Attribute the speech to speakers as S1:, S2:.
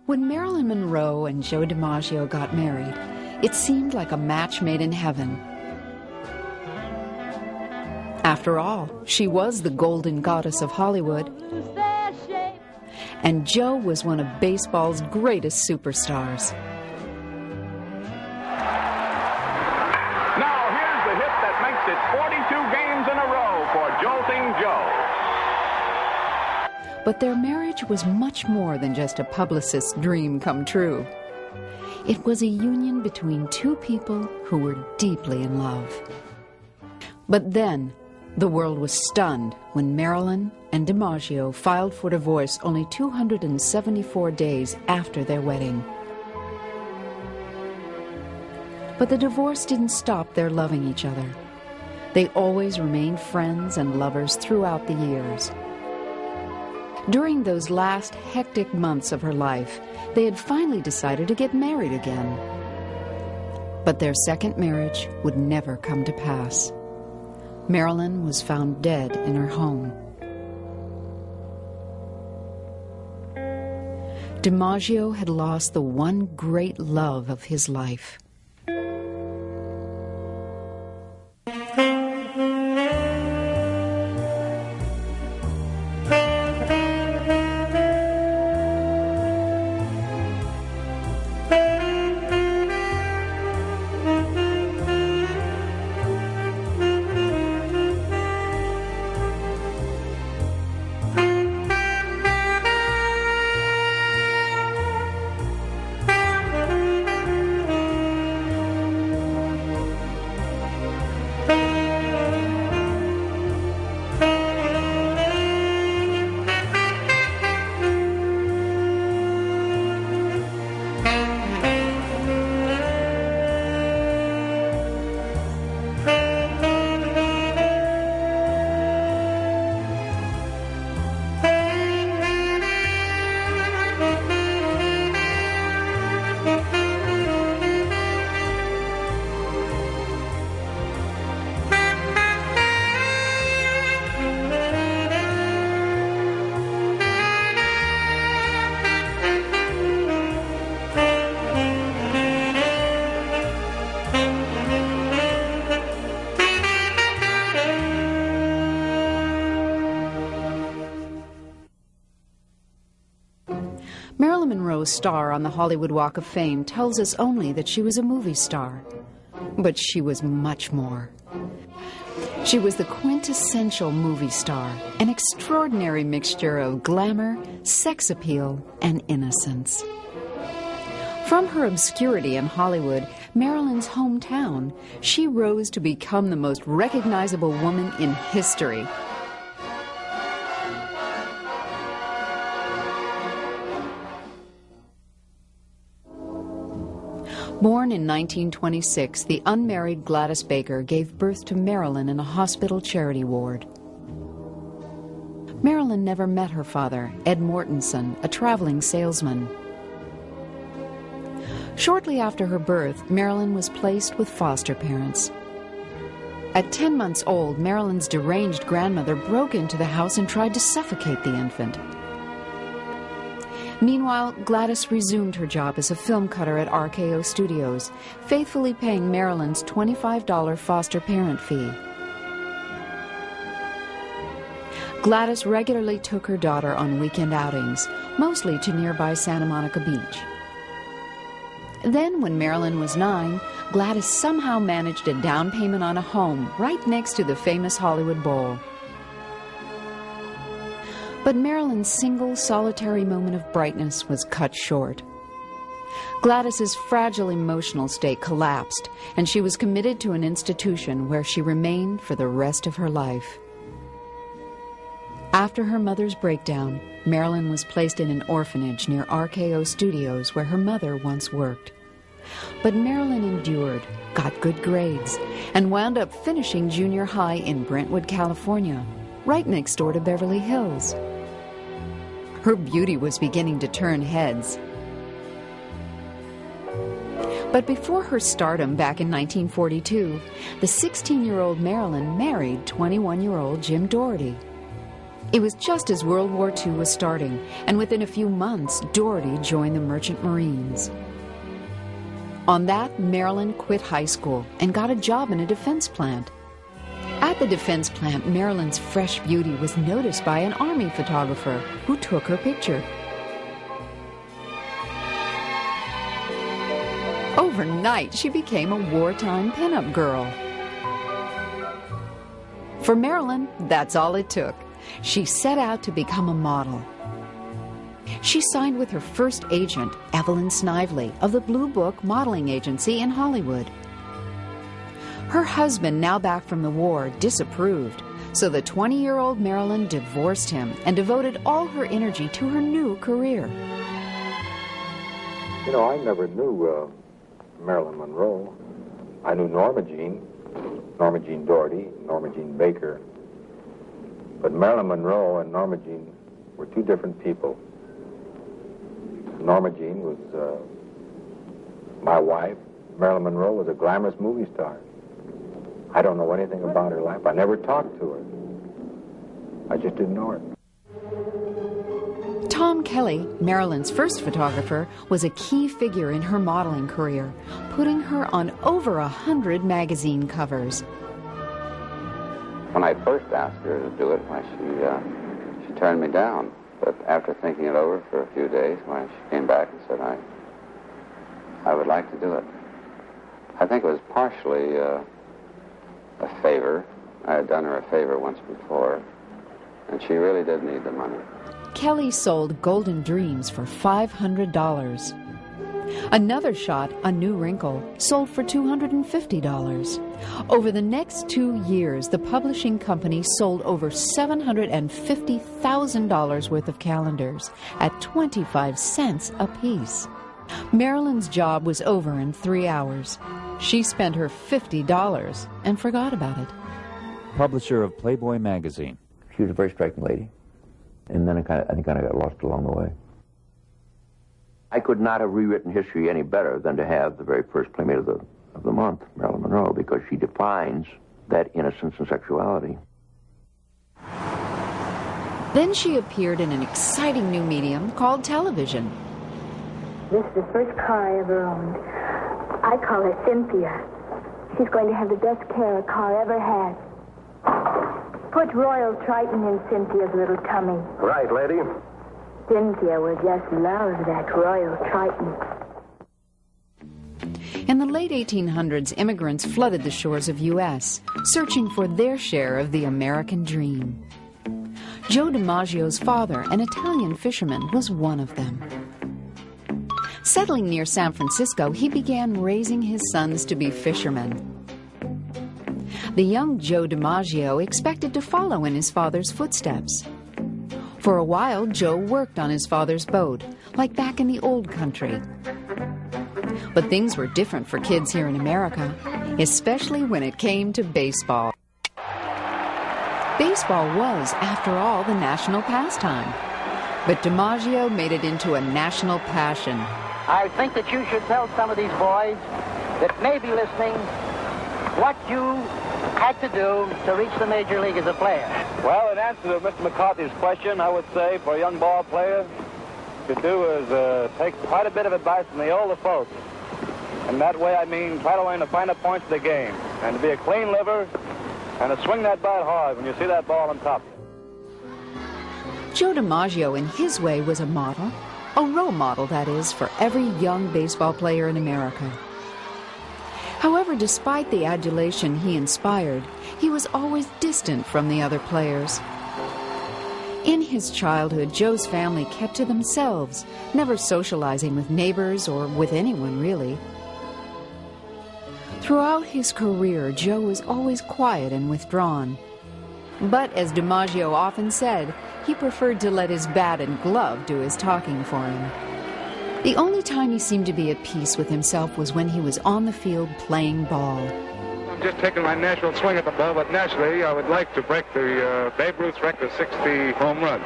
S1: When Marilyn Monroe and Joe Dimaggio got married, it seemed like a match made in heaven. After all, she was the golden goddess of Hollywood, and Joe was one of baseball's greatest superstars.
S2: Now here's the hit that makes it 42 games in a row for Jolting Joe.
S1: But their marriage was much more than just a publicist's dream come true. It was a union between two people who were deeply in love. But then, the world was stunned when Marilyn and Dimaggio filed for divorce only 274 days after their wedding. But the divorce didn't stop their loving each other. They always remained friends and lovers throughout the years. During those last hectic months of her life, they had finally decided to get married again. But their second marriage would never come to pass. Marilyn was found dead in her home. Dimaggio had lost the one great love of his life. Marilyn Monroe's star on the Hollywood Walk of Fame tells us only that she was a movie star. But she was much more. She was the quintessential movie star, an extraordinary mixture of glamour, sex appeal, and innocence. From her obscurity in Hollywood, Marilyn's hometown, she rose to become the most recognizable woman in history. Born in 1926, the unmarried Gladys Baker gave birth to Marilyn in a hospital charity ward. Marilyn never met her father, Ed Mortensen, a traveling salesman. Shortly after her birth, Marilyn was placed with foster parents. At 10 months old, Marilyn's deranged grandmother broke into the house and tried to suffocate the infant. Meanwhile, Gladys resumed her job as a film cutter at RKO Studios, faithfully paying Marilyn's $25 foster parent fee. Gladys regularly took her daughter on weekend outings, mostly to nearby Santa Monica Beach. Then, when Marilyn was 9, Gladys somehow managed a down payment on a home right next to the famous Hollywood Bowl. But Marilyn's single, solitary moment of brightness was cut short. Gladys's fragile emotional state collapsed, and she was committed to an institution where she remained for the rest of her life. After her mother's breakdown, Marilyn was placed in an orphanage near RKO Studios where her mother once worked. But Marilyn endured, got good grades, and wound up finishing junior high in Brentwood, California, right next door to Beverly Hills. Her beauty was beginning to turn heads. But before her stardom back in 1942, the 16-year-old Marilyn married 21-year-old Jim Doherty. It was just as World War II was starting, and within a few months, Doherty joined the Merchant Marines. On that, Marilyn quit high school and got a job in a defense plant. At the defense plant, Marilyn's fresh beauty was noticed by an Army photographer who took her picture. Overnight, she became a wartime pinup girl. For Marilyn, that's all it took. She set out to become a model. She signed with her first agent, Evelyn Snively, of the Blue Book modeling agency in Hollywood. Her husband, now back from the war, disapproved, so the 20-year-old Marilyn divorced him and devoted all her energy to her new career.
S3: You know, I never knew Marilyn Monroe. I knew Norma Jean Doherty, Norma Jean Baker. But Marilyn Monroe and Norma Jean were two different people. Norma Jean was my wife. Marilyn Monroe was a glamorous movie star. I don't know anything about her life. I never talked to her. I just didn't know her.
S1: Tom Kelly, Marilyn's first photographer, was a key figure in her modeling career, putting her on over 100 magazine covers.
S4: When I first asked her to do it, why, she turned me down. But after thinking it over for a few days, why, she came back and said, I would like to do it. I think it was partially a favor. I had done her a favor once before, and she really did need the money.
S1: Kelly sold Golden Dreams for $500. Another shot, A New Wrinkle, sold for $250. Over the next 2 years, the publishing company sold over $750,000 worth of calendars at 25 cents apiece. Marilyn's job was over in 3 hours. She spent her $50 and forgot about it.
S5: Publisher of Playboy magazine.
S6: She was a very striking lady. And then I think I got lost along the way. I could not have rewritten history any better than to have the very first Playmate of the Month, Marilyn Monroe, because she defines that innocence and sexuality.
S1: Then she appeared in an exciting new medium called television.
S7: This is the first car I ever owned. I call her Cynthia. She's going to have the best care a car ever had. Put Royal Triton in Cynthia's little tummy.
S3: Right, lady.
S7: Cynthia will just love that Royal Triton.
S1: In the late 1800s, immigrants flooded the shores of U.S., searching for their share of the American dream. Joe Dimaggio's father, an Italian fisherman, was one of them. Settling near San Francisco, he began raising his sons to be fishermen. The young Joe Dimaggio expected to follow in his father's footsteps. For a while, Joe worked on his father's boat, like back in the old country. But things were different for kids here in America, especially when it came to baseball. Baseball was, after all, the national pastime. But Dimaggio made it into a national passion.
S8: I think that you should tell some of these boys that may be listening what you had to do to reach the major league as a player.
S9: Well, in answer to Mr. McCarthy's question, I would say for a young ball player, to do is take quite a bit of advice from the older folks. And that way, I mean, try to learn the finer points of the game, and to be a clean liver, and to swing that bat hard when you see that ball on top.
S1: Joe Dimaggio, in his way, was a model, a role model, that is, for every young baseball player in America. However, despite the adulation he inspired, he was always distant from the other players. In his childhood, Joe's family kept to themselves, never socializing with neighbors or with anyone, really. Throughout his career, Joe was always quiet and withdrawn. But, as Dimaggio often said, he preferred to let his bat and glove do his talking for him. The only time he seemed to be at peace with himself was when he was on the field playing ball.
S10: I'm just taking my natural swing at the ball, but naturally I would like to break the Babe Ruth's record of 60 home runs.